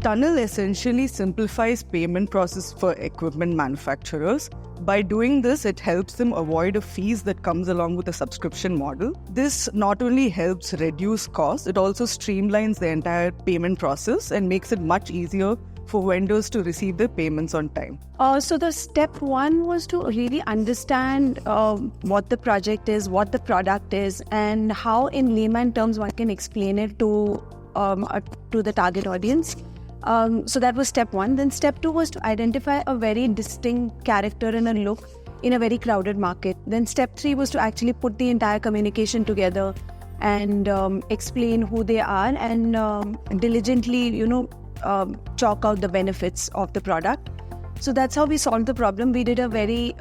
Tunnel essentially simplifies payment process for equipment manufacturers. By doing this, it helps them avoid a fees that comes along with a subscription model. This not only helps reduce costs, it also streamlines the entire payment process and makes it much easier for vendors to receive their payments on time. So the step one was to really understand what the project is, what the product is, and how in layman terms one can explain it to the target audience. So that was step one. Then step two was to identify a very distinct character and a look in a very crowded market. Then step three was to actually put the entire communication together and explain who they are and diligently, chalk out the benefits of the product. So that's how we solved the problem. We did a very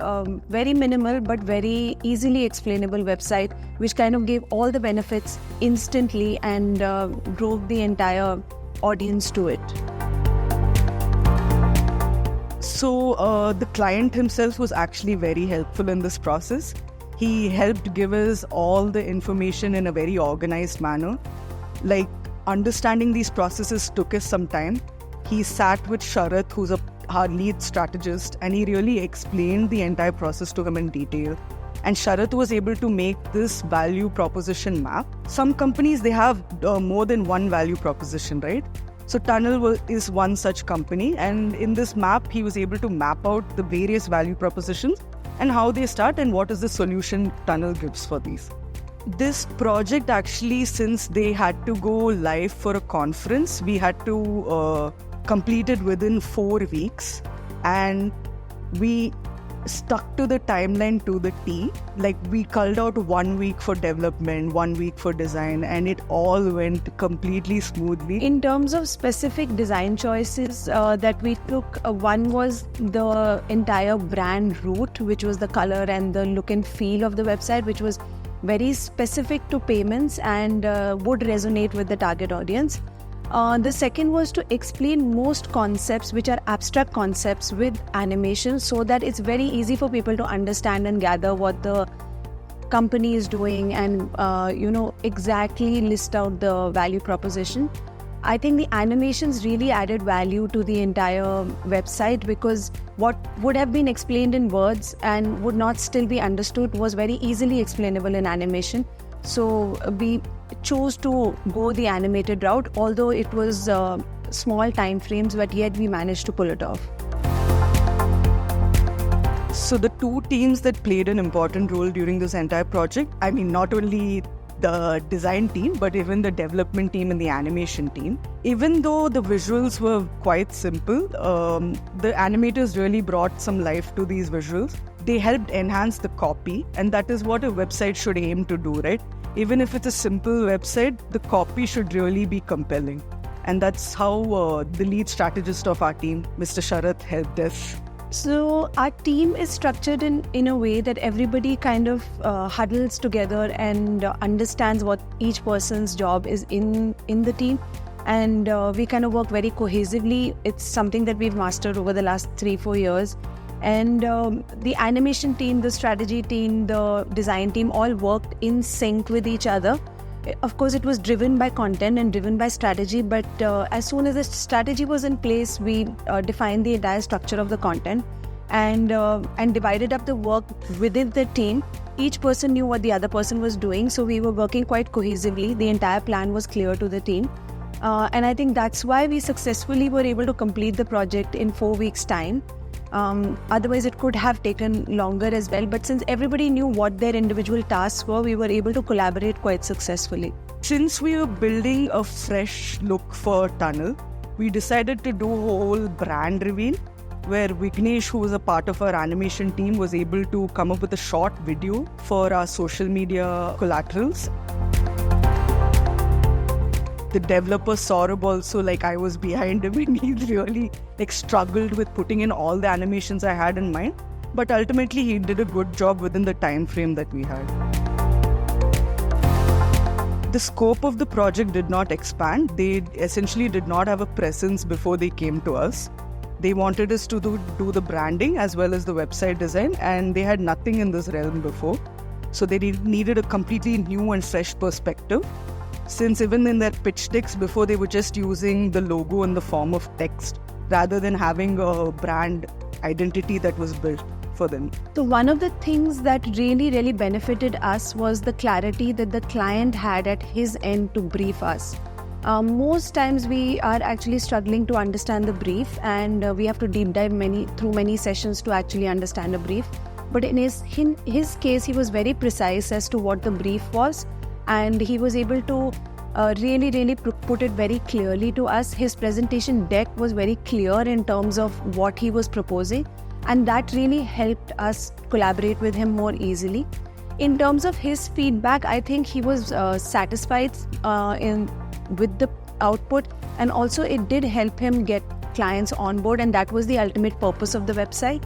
minimal but very easily explainable website, which kind of gave all the benefits instantly and drove the entire audience to it. So the client himself was actually very helpful in this process. He helped give us all the information in a very organized manner. Like, understanding these processes took us some time. He sat with Sharath, who's our lead strategist, and he really explained the entire process to him in detail. And Sharath was able to make this value proposition map. Some companies, they have more than one value proposition, right? So Tunnel is one such company, and in this map, he was able to map out the various value propositions and how they start and what is the solution Tunnel gives for these. This project actually, since they had to go live for a conference, we had to complete it within 4 weeks, and we stuck to the timeline to the T. Like, we culled out 1 week for development, 1 week for design, and it all went completely smoothly. In terms of specific design choices that we took, one was the entire brand route, which was the color and the look and feel of the website, which was very specific to payments and would resonate with the target audience. The second was to explain most concepts, which are abstract concepts, with animation, so that it's very easy for people to understand and gather what the company is doing and exactly list out the value proposition. I think the animations really added value to the entire website, because what would have been explained in words and would not still be understood was very easily explainable in animation. So we chose to go the animated route, although it was small time frames, but yet we managed to pull it off. So the two teams that played an important role during this entire project, I mean, not only the design team, but even the development team and the animation team. Even though the visuals were quite simple, the animators really brought some life to these visuals. They helped enhance the copy, and that is what a website should aim to do, right? Even if it's a simple website, the copy should really be compelling. And that's how the lead strategist of our team, Mr. Sharath, helped us. So our team is structured in a way that everybody kind of huddles together and understands what each person's job is in the team. And we kind of work very cohesively. It's something that we've mastered over the last 3-4 years. And the animation team, the strategy team, the design team all worked in sync with each other. Of course, it was driven by content and driven by strategy, but as soon as the strategy was in place, we defined the entire structure of the content and divided up the work within the team. Each person knew what the other person was doing, so we were working quite cohesively. The entire plan was clear to the team. And I think that's why we successfully were able to complete the project in 4 weeks' time. Otherwise, it could have taken longer as well. But since everybody knew what their individual tasks were, we were able to collaborate quite successfully. Since we were building a fresh look for Tunnel, we decided to do a whole brand reveal, where Vignesh, who was a part of our animation team, was able to come up with a short video for our social media collaterals. The developer Saurabh also, I was behind him, and he really struggled with putting in all the animations I had in mind. But ultimately, he did a good job within the time frame that we had. The scope of the project did not expand. They essentially did not have a presence before they came to us. They wanted us to do the branding as well as the website design, and they had nothing in this realm before. So they needed a completely new and fresh perspective. since even in their pitch decks before, they were just using the logo in the form of text rather than having a brand identity that was built for them. So one of the things that really benefited us was the clarity that the client had at his end to brief us. Most times we are actually struggling to understand the brief, and we have to deep dive through many sessions to actually understand a brief. But in his case, he was very precise as to what the brief was, and he was able to really put it very clearly to us. His presentation deck was very clear in terms of what he was proposing, and that really helped us collaborate with him more easily. In terms of his feedback, I think he was satisfied with the output, and also it did help him get clients on board, and that was the ultimate purpose of the website.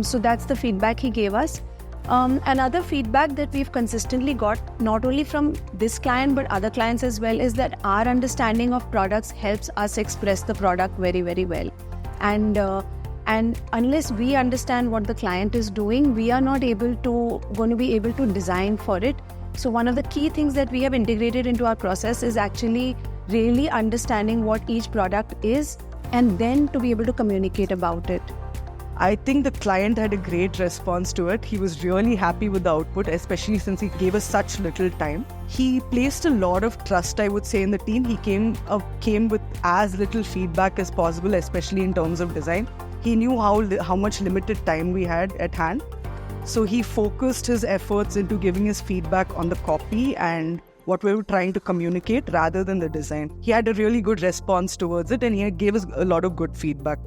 So that's the feedback he gave us. Another feedback that we've consistently got, not only from this client but other clients as well, is that our understanding of products helps us express the product very well. And unless we understand what the client is doing, we are not going to be able to design for it. So one of the key things that we have integrated into our process is actually really understanding what each product is, and then to be able to communicate about it. I think the client had a great response to it. He was really happy with the output, especially since he gave us such little time. He placed a lot of trust, I would say, in the team. He came with as little feedback as possible, especially in terms of design. He knew how much limited time we had at hand. So he focused his efforts into giving his feedback on the copy and what we were trying to communicate rather than the design. He had a really good response towards it, and he gave us a lot of good feedback.